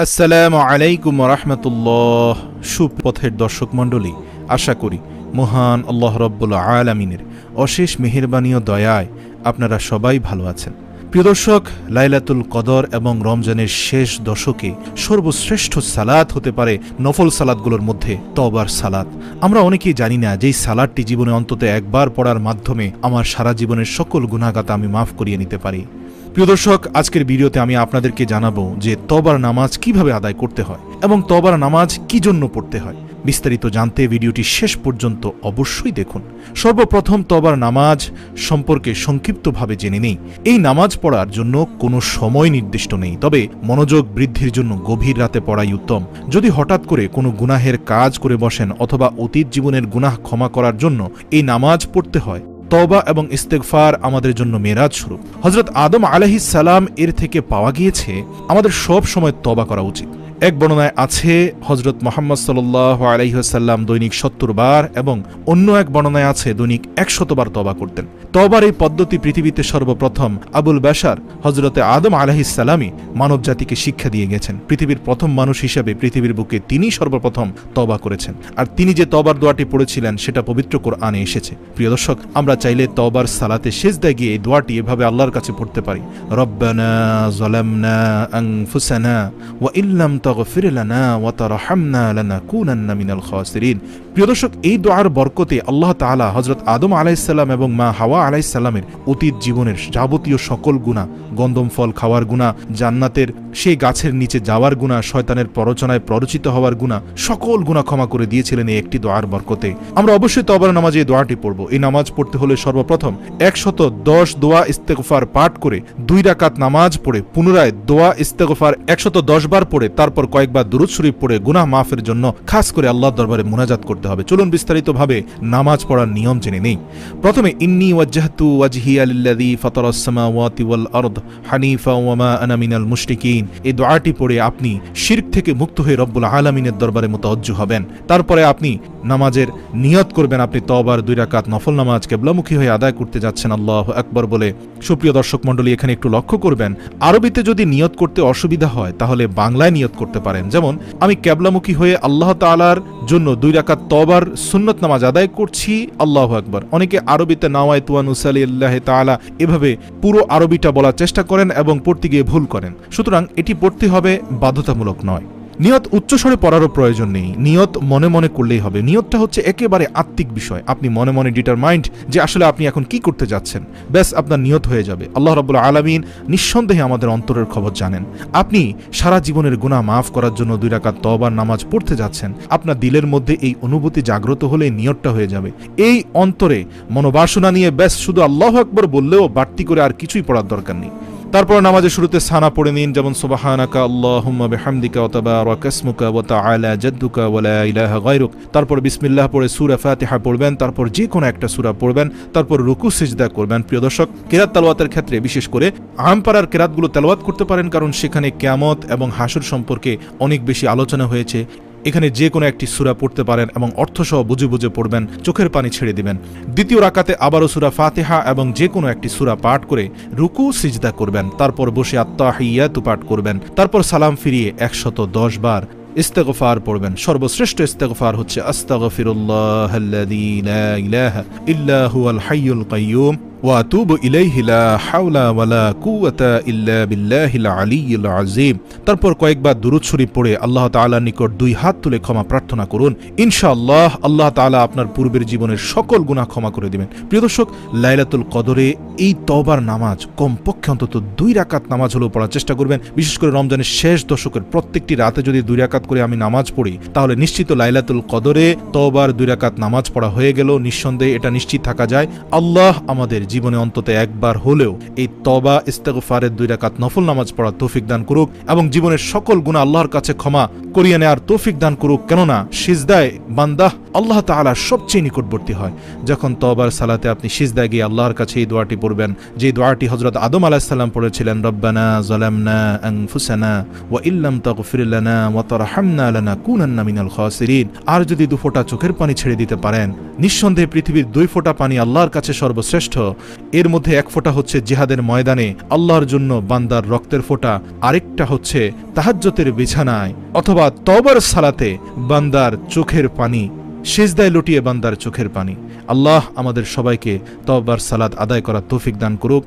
আসসালামু আলাইকুম রাহমাতুল্লাহ। সুপথের দর্শক মণ্ডলী, আশা করি মহান আল্লাহ রব্বুল আলামিনের অশেষ মেহেরবানি ও দয়ায় আপনারা সবাই ভালো আছেন। প্রিয় দর্শক, লাইলাতুল কদর এবং রমজানের শেষ দশকে সর্বশ্রেষ্ঠ সালাত হতে পারে নফল সালাতগুলোর মধ্যে তওবার সালাত। আমরা অনেকেই জানি না যে এই সালাতটি জীবনে অন্তত একবার পড়ার মাধ্যমে আমার সারা জীবনের সকল গুনাহগাত আমি মাফ করিয়ে নিতে পারি। প্রিয় দর্শক, আজকের ভিডিওতে আমি আপনাদেরকে জানাবো যে তওবার নামাজ কিভাবে আদায় করতে হয় এবং তওবার নামাজ কি জন্য পড়তে হয়। বিস্তারিত জানতে ভিডিওটি শেষ পর্যন্ত অবশ্যই দেখুন। সর্বপ্রথম তওবার নামাজ সম্পর্কে সংক্ষিপ্তভাবে জেনে নেই। এই নামাজ পড়ার জন্য কোনো সময় নির্দিষ্ট নেই, তবে মনোযোগ বৃদ্ধির জন্য গভীর রাতে পড়াই উত্তম। যদি হঠাৎ করে কোনো গুনাহের কাজ করে বসেন অথবা অতীত জীবনের গুনাহ ক্ষমা করার জন্য এই নামাজ পড়তে হয়, তওবা এবং ইস্তেগফার আমাদের জন্য মেরাজ স্বরূপ। হযরত আদম আলাইহিস সালাম এর থেকে পাওয়া গিয়েছে আমাদের সব সময় তওবা করা উচিত। এক বর্ণনায় আছে হযরত মুহাম্মদ সাল্লাল্লাহু আলাইহি ওয়াসাল্লাম দৈনিক ৭০ বার এবং অন্য এক বর্ণনায় আছে দৈনিক ১০০ বার তওবা করতেন। তওবার এই পদ্ধতি পৃথিবীতে সর্বপ্রথম আবুল বাশার হযরতে আদম আলাইহিস সালামই মানব জাতিকে শিক্ষা দিয়ে গেছেন। পৃথিবীর প্রথম মানুষ হিসেবে পৃথিবীর বুকে তিনি সর্বপ্রথম তওবা করেছেন, আর তিনি যে তওবার দোয়াটি পড়েছিলেন সেটা পবিত্র কোরআনে এসেছে। প্রিয় দর্শক, আমরা চাইলে তওবার সালাতে সিজদায় গিয়ে এই দোয়াটি এভাবে আল্লাহর কাছে পড়তে পারি। রব্বানা যালামনা আনফুসানা ওয়া ইল্লাম তাগফির লানা ওয়া তারহামনা লানাকুনান্না মিনাল খাসিরিন। প্রিয় দর্শক, এই দোয়ার বরকতে আল্লাহ তাআলা হযরত আদম আলাইহিস সালাম এবং মা হাওয়া আলাইহিস সালামের অতীত জীবনের যাবতীয় সকল গুনাহ, গন্ধম ফল খাওয়ার গুনাহ, জান্নাতের সেই গাছের নিচে যাওয়ার গুনাহ, শয়তানের প্ররোচনায় প্ররোচিত হওয়ার গুনাহ, সকল গুনাহ ক্ষমা করে দিয়েছিলেন এই একটি দোয়ার বরকতে। আমরা অবশ্যই তওবার নামাজে এই দোয়াটি পড়ব। এই নামাজ পড়তে হলে সর্বপ্রথম ১১০ দোয়া ইস্তেগফার পাঠ করে ২ রাকাত নামাজ পড়ে পুনরায় দোয়া ইস্তেগফার ১১০ বার পড়ে তারপর কয়েকবার দুরূদ শরীফ পড়ে গুনাহ মাফের জন্য খাস করে আল্লাহর দরবারে মুনাজাত করতে হবে। চলুন বিস্তারিতভাবে নামাজ পড়ার নিয়ম জেনে নেই। প্রথমে ইন্নী ওয়াজ্জাহতু ওয়াজহিয়া লিল্লাযী ফাতারাস সামাওয়াতি ওয়াল আরদ হানিফা ওয়া মা আনা মিনাল মুশরিকিন। এই দোয়াটি পড়ে আপনি শিরক থেকে মুক্ত হয়ে রব্বুল আলামিনের দরবারে মুতাওয়াজ্জিহ হবেন। তারপরে আপনি নামাজের নিয়ত করবেন, আপনি তওবার ২ রাকাত নফল নামাজ কিবলামুখী হয়ে আদায় করতে যাচ্ছেন আল্লাহু আকবার বলে। সুপ্রিয় দর্শক মণ্ডলী, এখানে একটু লক্ষ্য করবেন, আরবিতে যদি নিয়ত করতে অসুবিধা হয় তাহলে বাংলায় নিয়ত করতে পারেন। যেমন আমি কিবলামুখী হয়ে আল্লাহ তাআলার জন্য ২ রাকাত তওবার সুন্নত নামাজ আদায় করছি, আল্লাহু আকবার। অনেকে আরবিতে নাওয়াইতু আন উসাল্লি লিল্লাহি তাআলা এভাবে পুরো আরবিটা বলার চেষ্টা করেন এবং পড়তে গিয়ে ভুল করেন। সুতরাং এটি পড়তে হবে, বাধ্যতামূলক নয়। নিয়ত উচ্চস্বরে পড়ারও প্রয়োজন নেই, নিয়ত মনে মনে করলেই হবে। নিয়তটা হচ্ছে একেবারে আত্মিক বিষয়। আপনি মনে মনে ডিটারমাইন্ড যে আসলে আপনি এখন কি করতে যাচ্ছেন, ব্যাস আপনার নিয়ত হয়ে যাবে। আল্লাহ রাব্বুল আলামিন নিঃসন্দেহে আমাদের অন্তরের খবর জানেন। আপনি সারা জীবনের গুনাহ মাফ করার জন্য ২ রাকাত তওবার নামাজ পড়তে যাচ্ছেন। আপনার দিলের মধ্যে এই অনুভূতি জাগ্রত হলে নিয়তটা হয়ে যাবে। এই অন্তরে মনোবাসনা নিয়ে ব্যাস শুধু আল্লাহু আকবার বললেও বাড়তি করে আর কিছুই পড়ার দরকার নেই। তারপর নামাজের শুরুতে সানা পড়ে নিন, যেমন সুবহানাকা আল্লাহুম্মা বিহামদিকা ওয়া তাবারাকা ইসমুকা ওয়া তাআলা জাদ্দুকা ওয়া লা ইলাহা গায়রুক। তারপর বিসমিল্লাহ পড়ে সূরা ফাতিহা পড়বেন, তারপর যে কোনো একটা সূরা পড়বেন, তারপর রুকু সিজদা করবেন। প্রিয় দর্শক, কিরাত তেলাওয়াতের ক্ষেত্রে বিশেষ করে আমপাড়ার কিরাতগুলো তেলাওয়াত করতে পারেন, কারণ সেখানে কিয়ামত এবং হাসর সম্পর্কে অনেক বেশি আলোচনা হয়েছে। এখানে যে কোনো একটি সূরা পড়তে পারেন এবং অর্থসহ বুঝে বুঝে পড়বেন, চোখের পানি ছেড়ে দিবেন। দ্বিতীয় রাকাতে আবারও সূরা ফাতিহা এবং যে কোনো একটি সূরা পাঠ করে রুকু সিজদা করবেন, তারপর বসে আত্তাহিয়াতু পাঠ করবেন, তারপর সালাম ফিরিয়ে ১১০ বার ইস্তেগফার পড়বেন। সর্বশ্রেষ্ঠ ইস্তেগফার হচ্ছে আস্তাগফিরুল্লাহাল্লাযী লা ইলাহা ইল্লা হুয়াল হাইয়ুল কাইয়্যুম ওয়া আতুবু ইলাইহি লা হাওলা ওয়া লা কুওয়াতা ইল্লা বিল্লাহিল আলিয়্যিল আযীম। তারপর কয়েকবার দুরূদ শরীফ পড়ে আল্লাহ তাআলার নিকট ২ হাত তুলে ক্ষমা প্রার্থনা করুন। ইনশাআল্লাহ আল্লাহ তাআলা আপনার পূর্বের জীবনের সকল গুনাহ ক্ষমা করে দিবেন। প্রিয় দর্শক, লাইলাতুল কদরে এই তওবার নামাজ কমপক্ষে অন্তত ২ রাকাত নামাজ হলেও পড়ার চেষ্টা করবেন। বিশেষ করে রমজানের শেষ দশকের প্রত্যেকটি রাতে যদি ২ রাকাত করে আমি নামাজ পড়ি তাহলে নিশ্চিত লাইলাতুল কদরে তওবার ২ রাকাত নামাজ পড়া হয়ে গেল। নিঃসন্দেহে এটা নিশ্চিত থাকা যায়, আল্লাহ আমাদের জীবনে অন্তত একবার হলেও এই তওবা ইস্তেগফারের ২ রাকাত নফল নামাজ পড়ার তৌফিক দান করুক এবং জীবনের সকল গুনাহ আল্লাহর কাছে ক্ষমা করিয়ে নেয়ার তৌফিক দান করুক। কেননা সিজদায় বান্দা আল্লাহ তাআলা সবচেয়ে নিকটবর্তী হয়। যখন তওবার সালাতে আপনি সিজদায় গিয়ে আল্লাহর কাছে এই দোয়াটি পড়বেন, যে দোয়াটি হযরত আদম আলাইহিস সালাম পড়েছিলেন, রব্বানা যালামনা আনফুসানা ওয়া ইল্লাম তাগফির লানা ওয়া তারহামনা লানাকুনান্না মিনাল খাসিরিন। আর যদি 2 ফোঁটা চোখের পানি ছেড়ে দিতে পারেন, নিঃসন্দেহে পৃথিবীর 2 ফোঁটা পানি আল্লাহর কাছে সর্বশ্রেষ্ঠ। এর মধ্যে 1 ফোঁটা হচ্ছে জিহাদের ময়দানে আল্লাহর জন্য বান্দার রক্তের ফোঁটা, আরেকটা হচ্ছে তাহাজ্জুদের বিছানায় অথবা তওবার সালাতে বান্দার চোখের পানি, সিজদায় লুটিয়ে বান্দার চোখের পানি। আল্লাহ আমাদের সবাইকে তওবার সালাত আদায় করার তৌফিক দান করুক।